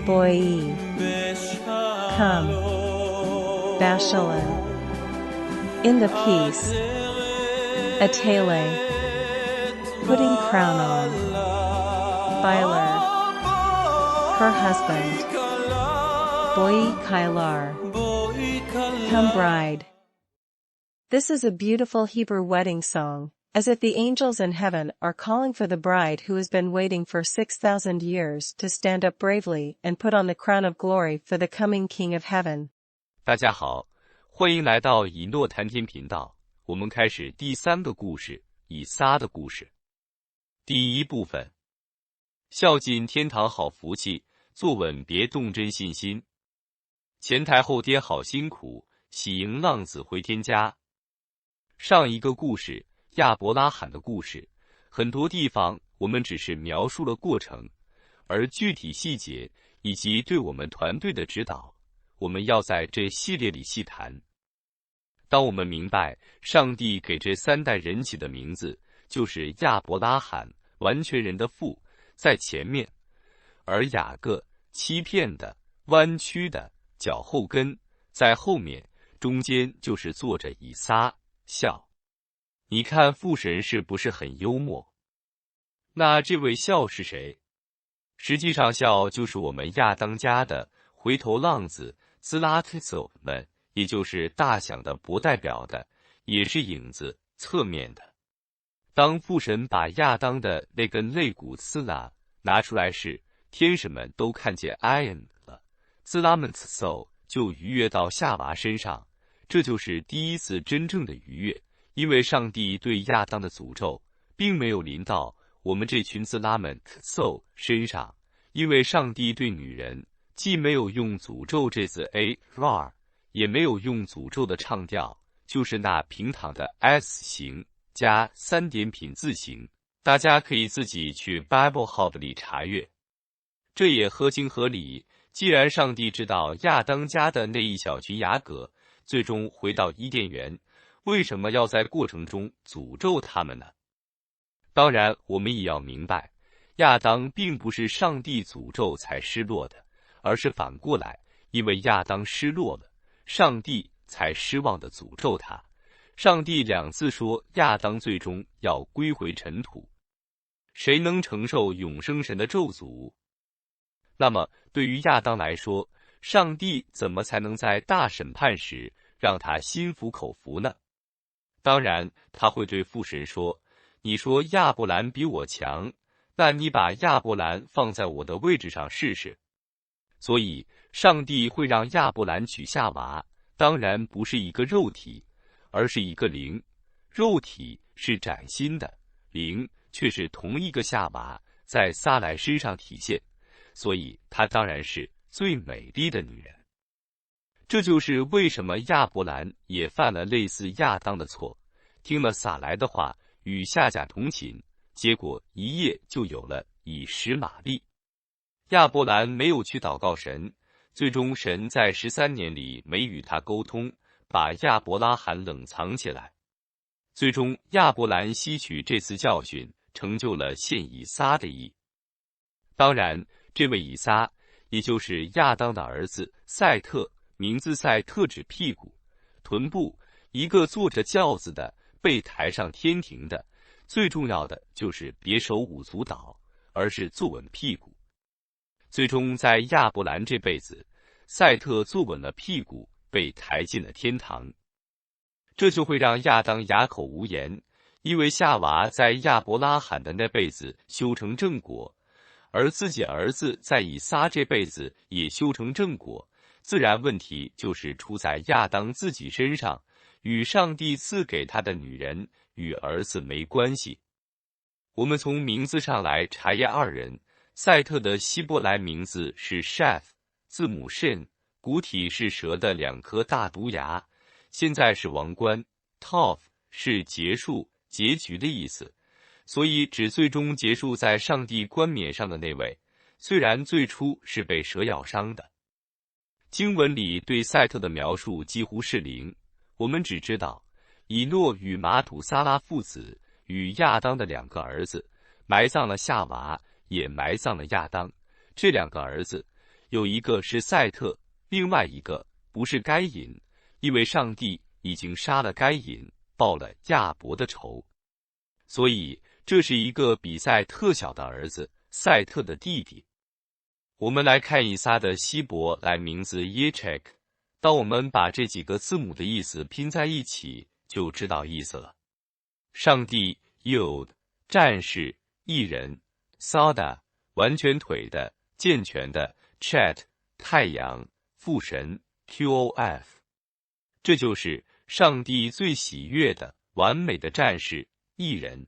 Boy, come, Bashalan, in the peace, Atele, putting crown on, Byler, her husband, Boy Kailar, come bride. This is a beautiful Hebrew wedding song, as if the angels in heaven are calling for the bride who has been waiting for 6,000 years to stand up bravely and put on the crown of glory for the coming King of Heaven. 大家好，欢迎来到以诺谈天频道。我们开始第3个故事，以撒的故事。第一部分，孝敬天堂好福气，坐稳别动真信心。前台后爹好辛苦，喜迎浪子回天家。上一个故事。亚伯拉罕的故事，很多地方我们只是描述了过程，而具体细节以及对我们团队的指导，我们要在这系列里细谈。当我们明白上帝给这3代人起的名字就是亚伯拉罕，完全人的父，在前面，而雅各，欺骗的、弯曲的、脚后跟，在后面，中间就是坐着以撒，孝。你看父神是不是很幽默？那这位孝是谁？实际上孝就是我们亚当家的回头浪子兹拉特索们，也就是大响的不代表的，也是影子侧面的。当父神把亚当的那根肋骨刺拉拿出来时，天使们都看见 iron 了，兹拉们嗖就逾越到夏娃身上，这就是第一次真正的逾越。因为上帝对亚当的诅咒并没有临到我们这群子拉们身上，因为上帝对女人既没有用诅咒这字 a-r， 也没有用诅咒的唱调，就是那平躺的 s 形加3点品字形，大家可以自己去 Bible Hub 里查阅。这也合情合理，既然上帝知道亚当家的那一小群雅各最终回到伊甸园，为什么要在过程中诅咒他们呢？当然，我们也要明白，亚当并不是上帝诅咒才失落的，而是反过来，因为亚当失落了，上帝才失望地诅咒他。上帝2次说亚当最终要归回尘土。谁能承受永生神的咒诅？那么，对于亚当来说，上帝怎么才能在大审判时让他心服口服呢？当然，他会对父神说：“你说亚伯兰比我强，那你把亚伯兰放在我的位置上试试。”所以，上帝会让亚伯兰娶夏娃，当然不是一个肉体，而是一个灵。肉体是崭新的，灵却是同一个夏娃在撒莱身上体现，所以她当然是最美丽的女人。这就是为什么亚伯兰也犯了类似亚当的错，听了撒莱的话，与夏甲同寝，结果一夜就有了以实玛利。亚伯兰没有去祷告神，最终神在13年里没与他沟通，把亚伯拉罕冷藏起来。最终亚伯兰吸取这次教训，成就了献以撒的义。当然，这位以撒，也就是亚当的儿子赛特，名字赛特指屁股、臀部，一个坐着轿子的，被抬上天庭的。最重要的就是别手舞足蹈，而是坐稳屁股。最终在亚伯兰这辈子，赛特坐稳了屁股，被抬进了天堂。这就会让亚当哑口无言，因为夏娃在亚伯拉罕的那辈子修成正果，而自己儿子在以撒这辈子也修成正果。自然问题就是出在亚当自己身上，与上帝赐给他的女人与儿子没关系。我们从名字上来查验2人，赛特的希伯来名字是 Sheth， 字母 Shin， 古体是蛇的2颗大毒牙，现在是王冠， Tov 是结束、结局的意思，所以指最终结束在上帝冠冕上的那位，虽然最初是被蛇咬伤的。经文里对赛特的描述几乎是零，我们只知道以诺与马土撒拉父子与亚当的2个儿子埋葬了夏娃，也埋葬了亚当。这2个儿子，有一个是赛特，另外一个不是该隐，因为上帝已经杀了该隐，报了亚伯的仇。所以这是一个比赛特小的儿子，赛特的弟弟。我们来看以撒的希伯来名字耶切克，当我们把这几个字母的意思拼在一起，就知道意思了。上帝 Yod 战士、义人 Sada 完全腿的、健全的 Chet 太阳、父神 Qof， 这就是上帝最喜悦的、完美的战士、义人。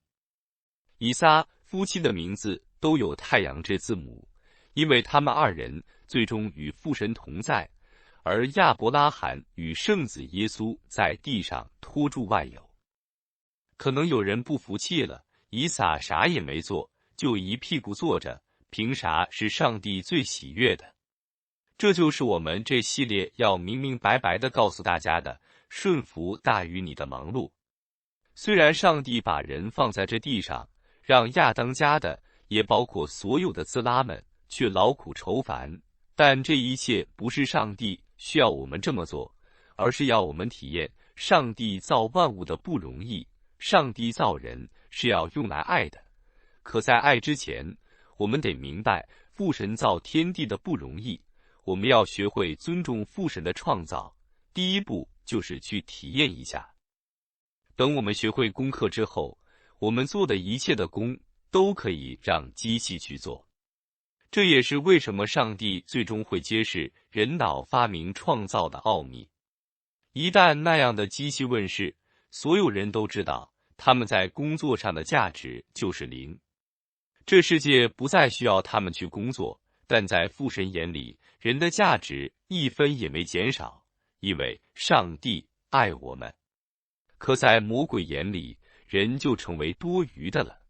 以撒夫妻的名字都有太阳这字母，因为他们二人最终与父神同在，而亚伯拉罕与圣子耶稣在地上托住万有。可能有人不服气了，以撒啥也没做，就一屁股坐着，凭啥是上帝最喜悦的？这就是我们这系列要明明白白地告诉大家的，顺服大于你的忙碌。虽然上帝把人放在这地上，让亚当家的，也包括所有的自拉们，去劳苦愁烦，但这一切不是上帝需要我们这么做，而是要我们体验上帝造万物的不容易。上帝造人是要用来爱的，可在爱之前，我们得明白父神造天地的不容易，我们要学会尊重父神的创造。第一步就是去体验一下。等我们学会功课之后，我们做的一切的工都可以让机器去做。这也是为什么上帝最终会揭示人脑发明创造的奥秘。一旦那样的机器问世，所有人都知道他们在工作上的价值就是零。这世界不再需要他们去工作，但在父神眼里，人的价值一分也没减少，因为上帝爱我们。可在魔鬼眼里，人就成为多余的了。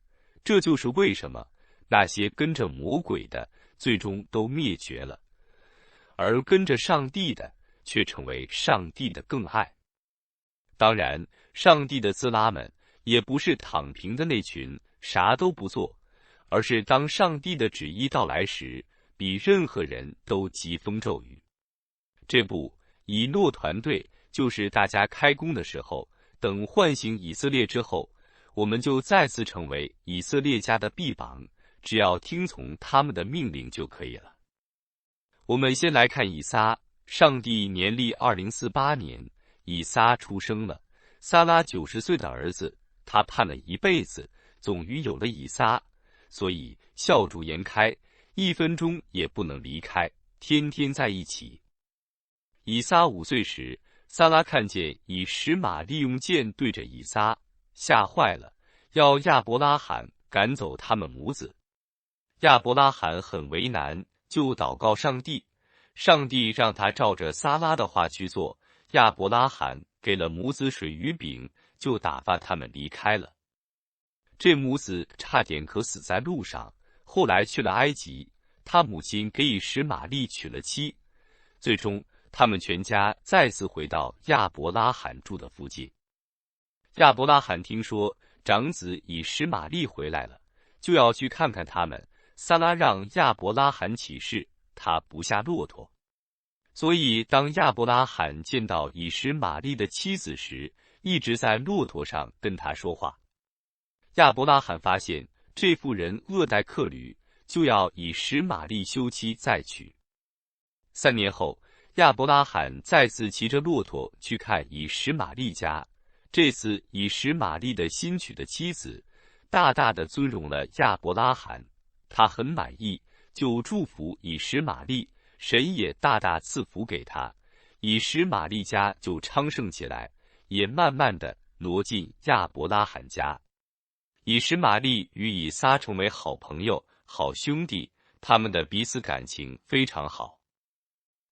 这就是为什么那些跟着魔鬼的最终都灭绝了，而跟着上帝的却成为上帝的更爱。当然，上帝的自拉们也不是躺平的那群啥都不做，而是当上帝的旨意到来时，比任何人都疾风骤雨。这部以诺团队就是大家开工的时候，等唤醒以色列之后，我们就再次成为以色列家的臂膀，只要听从他们的命令就可以了。我们先来看以撒，上帝年历2048年，以撒出生了。撒拉90岁的儿子，他盼了一辈子，终于有了以撒，所以笑逐颜开，1分钟也不能离开，天天在一起。以撒5岁时，撒拉看见以实玛利用剑对着以撒，吓坏了，要亚伯拉罕赶走他们母子。亚伯拉罕很为难，就祷告上帝，上帝让他照着撒拉的话去做。亚伯拉罕给了母子水与饼，就打发他们离开了。这母子差点可死在路上，后来去了埃及，他母亲给以实玛利娶了妻，最终他们全家再次回到亚伯拉罕住的附近。亚伯拉罕听说长子以实玛利回来了，就要去看看他们。撒拉让亚伯拉罕起誓，他不下骆驼。所以当亚伯拉罕见到以实玛利的妻子时，一直在骆驼上跟他说话。亚伯拉罕发现这妇人恶待客旅，就要以实玛利休妻再娶。3年后，亚伯拉罕再次骑着骆驼去看以实玛利家，这次以实玛利的新娶的妻子大大的尊荣了亚伯拉罕，他很满意，就祝福以实玛利，神也大大赐福给他，以实玛利家就昌盛起来，也慢慢的挪进亚伯拉罕家。以实玛利与以撒成为好朋友、好兄弟，他们的彼此感情非常好。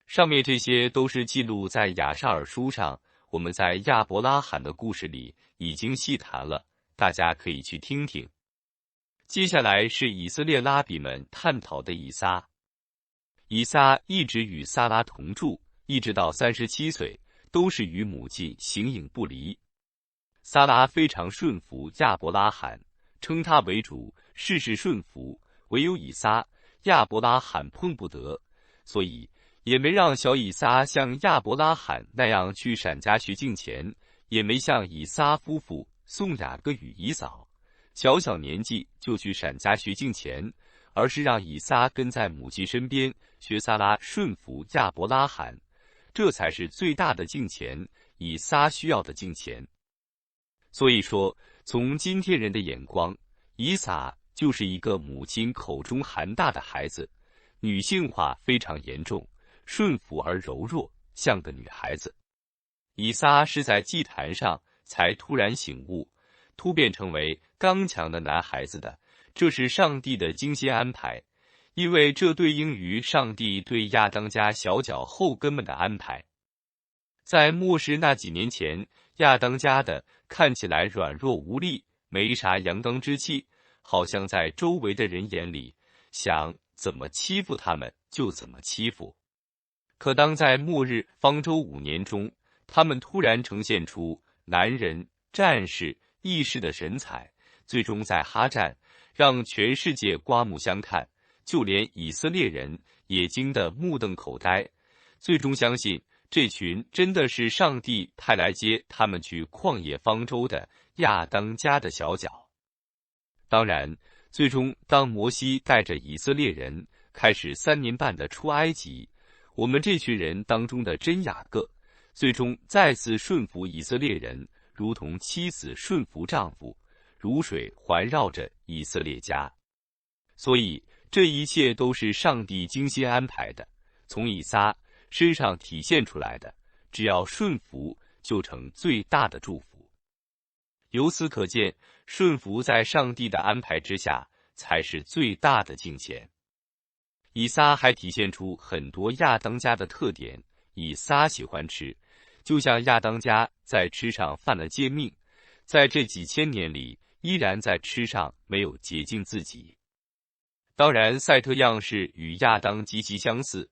上面这些都是记录在亚萨尔书上，我们在亚伯拉罕的故事里已经细谈了，大家可以去听听。接下来是以色列拉比们探讨的以撒。以撒一直与撒拉同住，一直到37岁，都是与母亲形影不离。撒拉非常顺服亚伯拉罕，称他为主，事事顺服，唯有以撒，亚伯拉罕碰不得。所以也没让小以撒像亚伯拉罕那样去闪家去敬虔，也没像以撒夫妇送雅各与以扫小小年纪就去闪家去敬虔，而是让以撒跟在母亲身边，学撒拉顺服亚伯拉罕，这才是最大的敬虔，以撒需要的敬虔。所以说，从今天人的眼光，以撒就是一个母亲口中含大的孩子，女性化非常严重，顺服而柔弱，像个女孩子。以撒是在祭坛上才突然醒悟，突变成为刚强的男孩子的，这是上帝的精心安排，因为这对应于上帝对亚当家小脚后跟们的安排。在末世那几年前，亚当家的看起来软弱无力，没啥阳刚之气，好像在周围的人眼里，想怎么欺负他们就怎么欺负。可当在末日方舟5年中，他们突然呈现出男人、战士、义士的神采，最终在哈战让全世界刮目相看，就连以色列人也惊得目瞪口呆，最终相信这群真的是上帝派来接他们去旷野方舟的亚当家的小脚。当然，最终当摩西带着以色列人开始3年半的出埃及，我们这群人当中的真雅各，最终再次顺服以色列人，如同妻子顺服丈夫，如水环绕着以色列家。所以这一切都是上帝精心安排的，从以撒身上体现出来的，只要顺服就成最大的祝福。由此可见，顺服在上帝的安排之下，才是最大的敬虔。以撒还体现出很多亚当家的特点，以撒喜欢吃，就像亚当家在吃上犯了诫命，在这几千年里依然在吃上没有洁净自己。当然，赛特样式与亚当极其相似，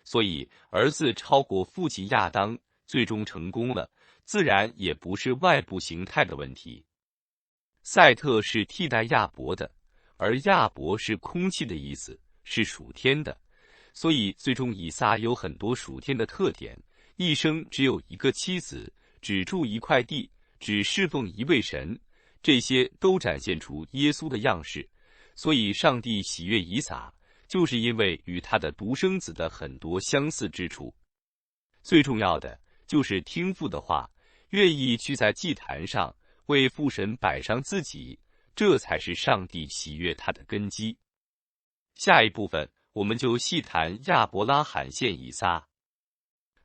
所以儿子超过父亲亚当，最终成功了，自然也不是外部形态的问题。赛特是替代亚伯的，而亚伯是空气的意思，是属天的，所以最终以撒有很多属天的特点，一生只有一个妻子，只住一块地，只侍奉一位神，这些都展现出耶稣的样式。所以上帝喜悦以撒，就是因为与他的独生子的很多相似之处。最重要的就是听父的话，愿意去在祭坛上为父神摆上自己，这才是上帝喜悦他的根基。下一部分我们就细谈亚伯拉罕献以撒。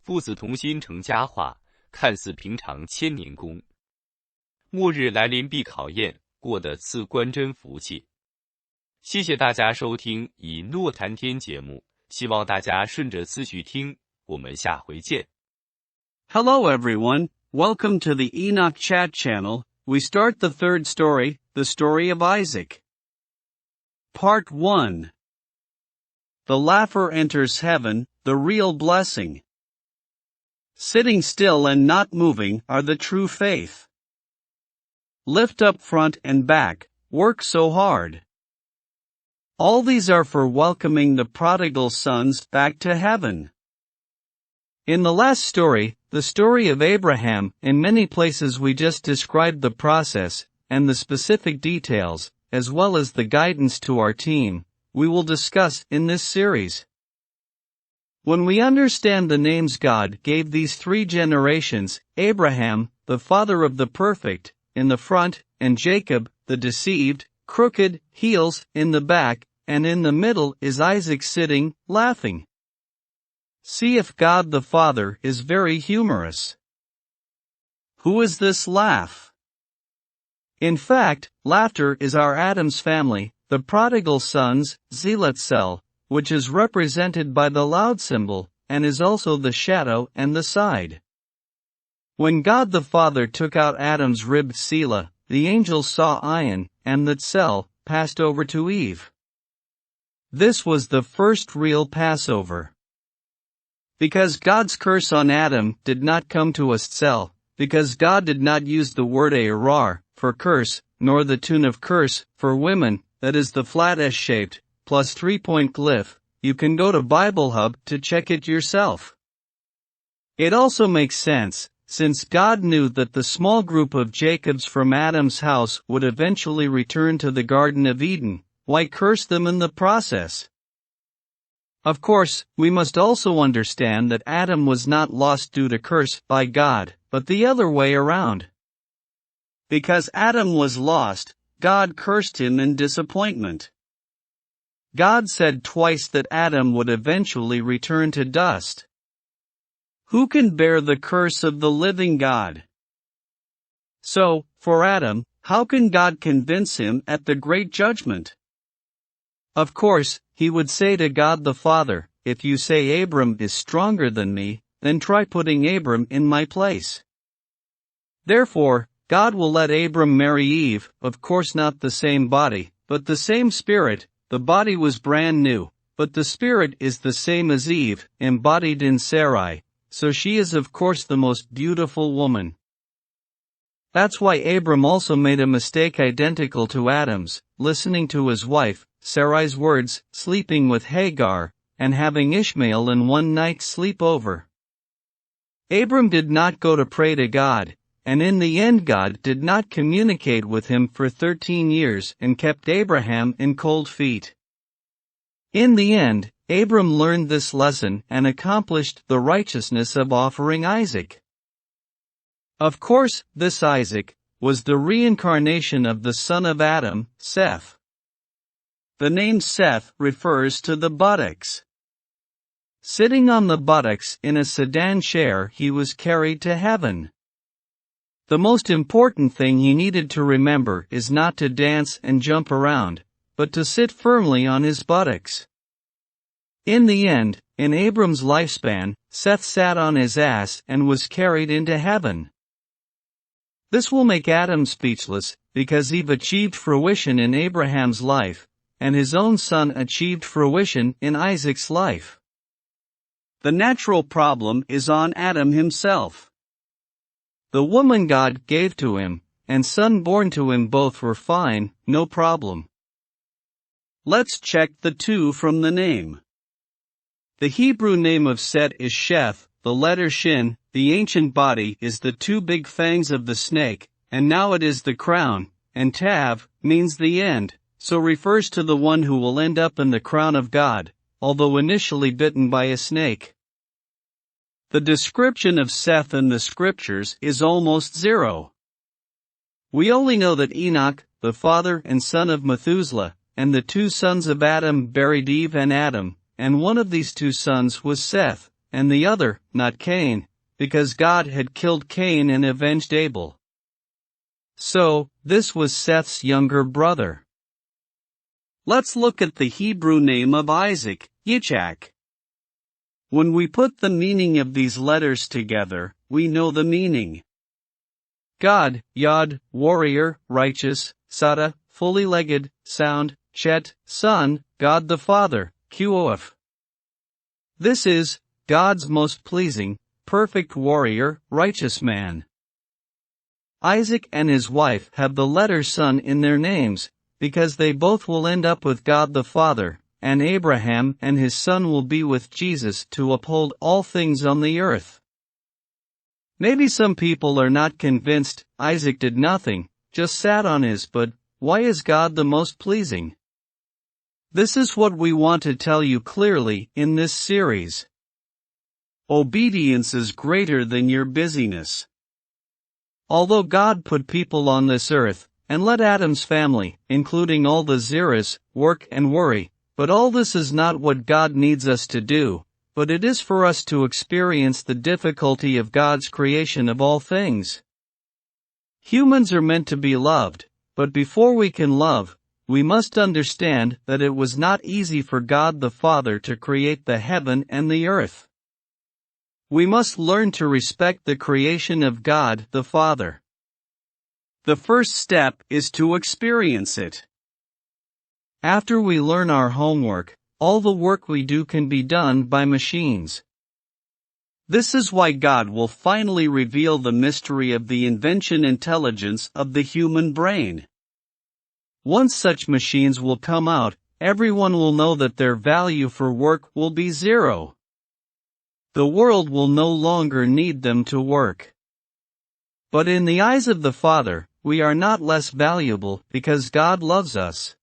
父子同心成家化，看似平常千年功。末日来临必考验，过得赐官真福气。谢谢大家收听以诺谈天节目，希望大家顺着思绪听，我们下回见。Hello everyone, welcome to the EnochTH channel. We start the third story, the story of Isaac. Part 1. The laugher enters heaven, the real blessing. Sitting still and not moving are the true faith. Lift up front and back, work so hard. All these are for welcoming the prodigal sons back to heaven. In the last story, the story of Abraham, in many places we just described the process, and the specific details, as well as the guidance to our team, we will discuss in this series. When we understand the names God gave these 3 generations, Abraham, the father of the perfect, in the front, and Jacob, the deceived, crooked, heels, in the back, and in the middle is Isaac sitting, laughing. See if God the Father is very humorous. Who is this laugh? In fact, laughter is our Adam's family, the prodigal sons, Zelatzel, which is represented by the loud symbol, and is also the shadow and the side. When God the Father took out Adam's rib Selah, the angels saw Ayin, and that Tzel passed over to Eve. This was the first real Passover. Because God's curse on Adam did not come to us Tzel, because God did not use the word Arar for curse, nor the tune of curse for women, that is the flat S-shaped, plus 3-point glyph, you can go to Bible Hub to check it yourself. It also makes sense, since God knew that the small group of Jacobs from Adam's house would eventually return to the Garden of Eden. Why curse them in the process? Of course, we must also understand that Adam was not lost due to curse by God, but the other way around. Because Adam was lost, God cursed him in disappointment. God said twice that Adam would eventually return to dust. Who can bear the curse of the living God? So, for Adam, how can God convince him at the great judgment? Of course, he would say to God the Father, "If you say Abram is stronger than me, then try putting Abram in my place." Therefore, God will let Abram marry Eve, of course not the same body, but the same spirit. The body was brand new, but the spirit is the same as Eve, embodied in Sarai, so she is of course the most beautiful woman. That's why Abram also made a mistake identical to Adam's, listening to his wife, Sarai's words, sleeping with Hagar, and having Ishmael in one night's sleepover. Abram did not go to pray to God, and in the end God did not communicate with him for 13 years and kept Abraham in cold feet. In the end, Abram learned this lesson and accomplished the righteousness of offering Isaac. Of course, this Isaac was the reincarnation of the son of Adam, Seth. The name Seth refers to the buttocks. Sitting on the buttocks in a sedan chair, he was carried to heaven. The most important thing he needed to remember is not to dance and jump around, but to sit firmly on his buttocks. In the end, in Abram's lifespan, Seth sat on his ass and was carried into heaven. This will make Adam speechless, because Eve achieved fruition in Abraham's life, and his own son achieved fruition in Isaac's life. The natural problem is on Adam himself. The woman God gave to him, and son born to him both were fine, no problem. Let's check the two from the name. The Hebrew name of Set is Sheth, the letter Shin, the ancient body is the two big fangs of the snake, and now it is the crown, and Tav means the end, so refers to the one who will end up in the crown of God, although initially bitten by a snake. The description of Seth in the scriptures is almost zero. We only know that Enoch, the father and son of Methuselah, and the two sons of Adam buried Eve and Adam, and one of these two sons was Seth, and the other, not Cain, because God had killed Cain and avenged Abel. So, this was Seth's younger brother. Let's look at the Hebrew name of Isaac, Yitzhak. When we put the meaning of these letters together, we know the meaning. God, Yod, warrior, righteous, Sada, fully legged, sound, Chet, son, God the Father, Qof. This is God's most pleasing, perfect warrior, righteous man. Isaac and his wife have the letter son in their names, because they both will end up with God the Father, and Abraham and his son will be with Jesus to uphold all things on the earth. Maybe some people are not convinced Isaac did nothing, just sat on his butt. Why is God the most pleasing? This is what we want to tell you clearly in this series. Obedience is greater than your busyness. Although God put people on this earth, and let Adam's family, including all the Zeras, work and worry, but all this is not what God needs us to do, but it is for us to experience the difficulty of God's creation of all things. Humans are meant to be loved, but before we can love, we must understand that it was not easy for God the Father to create the heaven and the earth. We must learn to respect the creation of God the Father. The first step is to experience it. After we learn our homework, all the work we do can be done by machines. This is why God will finally reveal the mystery of the invention intelligence of the human brain. Once such machines will come out, everyone will know that their value for work will be zero. The world will no longer need them to work. But in the eyes of the Father, we are not less valuable because God loves us.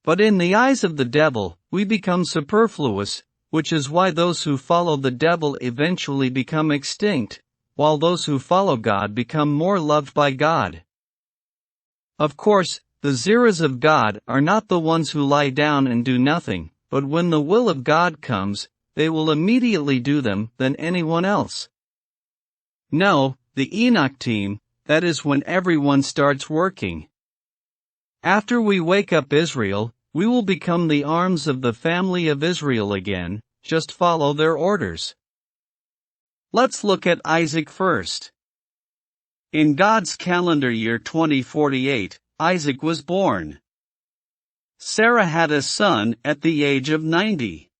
But in the eyes of the devil, we become superfluous, which is why those who follow the devil eventually become extinct, while those who follow God become more loved by God. Of course, the zeros of God are not the ones who lie down and do nothing, but when the will of God comes, they will immediately do them than anyone else. No, the Enoch team, that is when everyone starts working. After we wake up Israel, we will become the arms of the family of Israel again, just follow their orders. Let's look at Isaac first. In God's calendar year 2048, Isaac was born. Sarah had a son at the age of 90.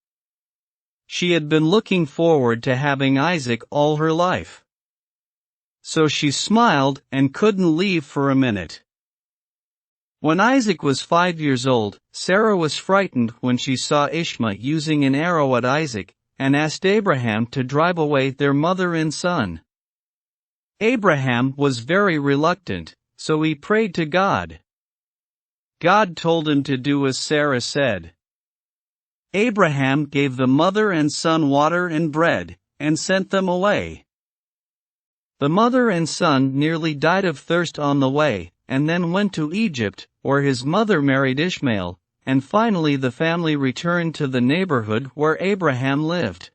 She had been looking forward to having Isaac all her life. So she smiled and couldn't leave for a minute. When Isaac was 5 years old, Sarah was frightened when she saw Ishmael using an arrow at Isaac, and asked Abraham to drive away their mother and son. Abraham was very reluctant, so he prayed to God. God told him to do as Sarah said. Abraham gave the mother and son water and bread, and sent them away. The mother and son nearly died of thirst on the way, and then went to Egypt, where his mother married Ishmael, and finally the family returned to the neighborhood where Abraham lived.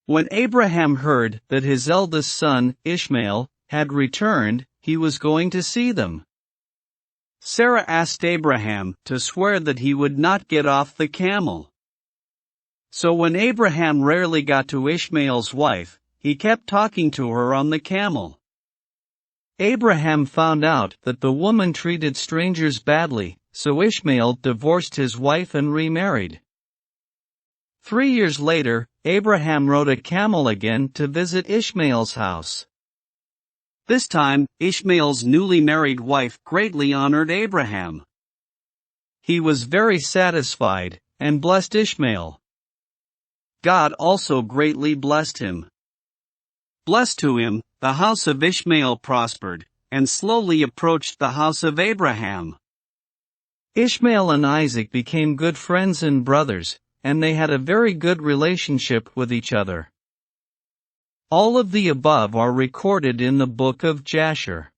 When Abraham heard that his eldest son, Ishmael, had returned, he was going to see them. Sarah asked Abraham to swear that he would not get off the camel. So when Abraham rarely got to Ishmael's wife, he kept talking to her on the camel. Abraham found out that the woman treated strangers badly, so Ishmael divorced his wife and remarried. 3 years later, Abraham rode a camel again to visit Ishmael's house. This time, Ishmael's newly married wife greatly honored Abraham. He was very satisfied, and blessed Ishmael. God also greatly blessed him. Blessed to him, the house of Ishmael prospered, and slowly approached the house of Abraham. Ishmael and Isaac became good friends and brothers, and they had a very good relationship with each other. All of the above are recorded in the book of Jasher.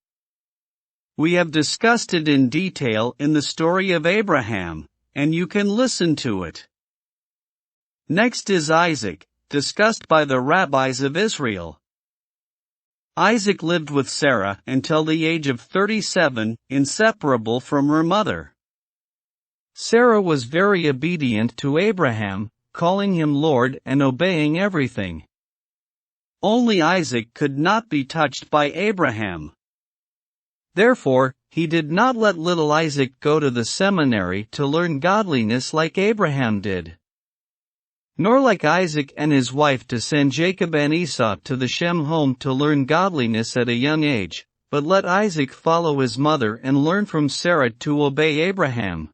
We have discussed it in detail in the story of Abraham, and you can listen to it. Next is Isaac, discussed by the rabbis of Israel. Isaac lived with Sarah until the age of 37, inseparable from her mother. Sarah was very obedient to Abraham, calling him Lord and obeying everything. Only Isaac could not be touched by Abraham. Therefore, he did not let little Isaac go to the seminary to learn godliness like Abraham did. Nor like Isaac and his wife to send Jacob and Esau to the Shem home to learn godliness at a young age, but let Isaac follow his mother and learn from Sarah to obey Abraham.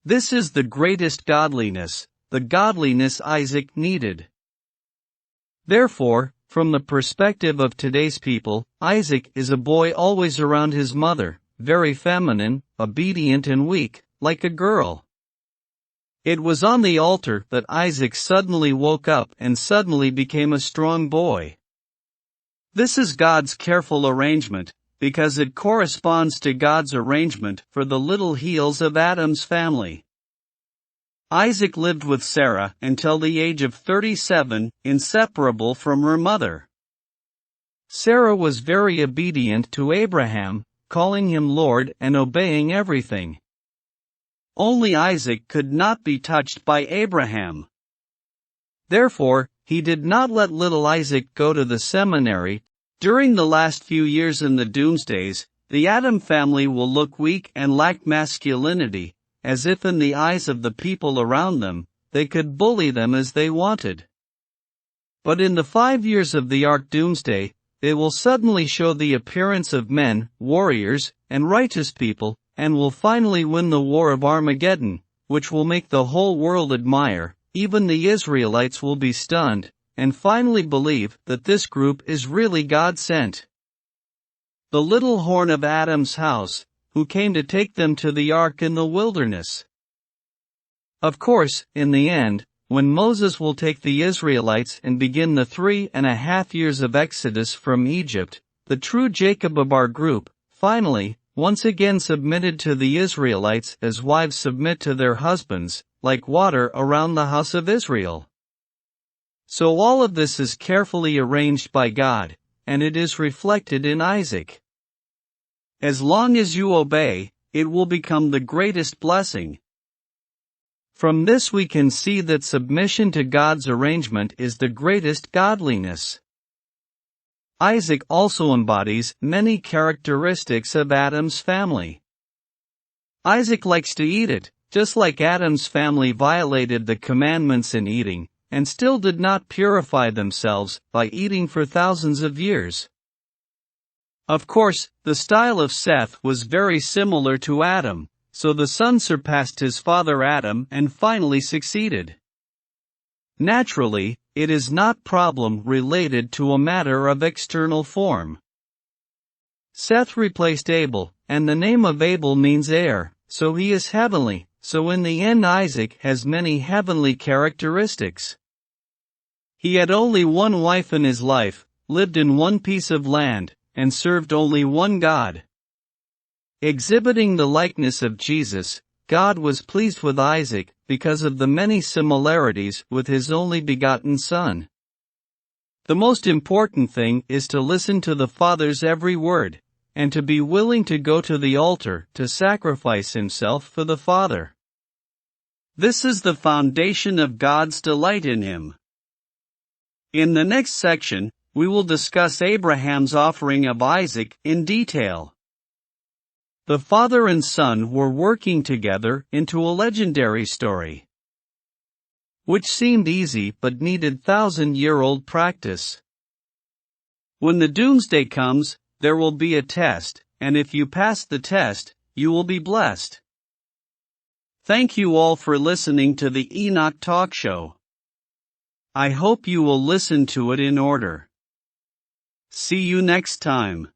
This is the greatest godliness, the godliness Isaac needed. Therefore, from the perspective of today's people, Isaac is a boy always around his mother, very feminine, obedient and weak, like a girl. It was on the altar that Isaac suddenly woke up and suddenly became a strong boy. This is God's careful arrangement, because it corresponds to God's arrangement for the little heels of Adam's family. Isaac lived with Sarah until the age of 37, inseparable from her mother. Sarah was very obedient to Abraham, calling him Lord and obeying everything. Only Isaac could not be touched by Abraham. Therefore, he did not let little Isaac go to the seminary. During the last few years in the doomsdays, the Adam family will look weak and lack masculinity, as if in the eyes of the people around them, they could bully them as they wanted. But in the 5 years of the Ark Doomsday, they will suddenly show the appearance of men, warriors, and righteous people, and will finally win the war of Armageddon, which will make the whole world admire. Even the Israelites will be stunned, and finally believe that this group is really God sent. The little horn of Adam's house, who came to take them to the ark in the wilderness. Of course, in the end, when Moses will take the Israelites and begin the 3.5 years of Exodus from Egypt, the true Jacob of our group, finally, once again submitted to the Israelites as wives submit to their husbands, like water around the house of Israel. So all of this is carefully arranged by God, and it is reflected in Isaac. As long as you obey, it will become the greatest blessing. From this we can see that submission to God's arrangement is the greatest godliness. Isaac also embodies many characteristics of Adam's family. Isaac likes to eat it, just like Adam's family violated the commandments in eating, and still did not purify themselves by eating for thousands of years. Of course, the style of Seth was very similar to Adam, so the son surpassed his father Adam and finally succeeded. Naturally, it is not problem related to a matter of external form. Seth replaced Abel, and the name of Abel means heir, so he is heavenly, so in the end Isaac has many heavenly characteristics. He had only one wife in his life, lived in one piece of land, and served only one God. Exhibiting the likeness of Jesus, God was pleased with Isaac because of the many similarities with his only begotten son. The most important thing is to listen to the Father's every word, and to be willing to go to the altar to sacrifice himself for the Father. This is the foundation of God's delight in him. In the next section, we will discuss Abraham's offering of Isaac in detail. The father and son were working together into a legendary story, which seemed easy but needed 1,000-year-old practice. When the doomsday comes, there will be a test, and if you pass the test, you will be blessed. Thank you all for listening to the Enoch Talk Show. I hope you will listen to it in order. See you next time.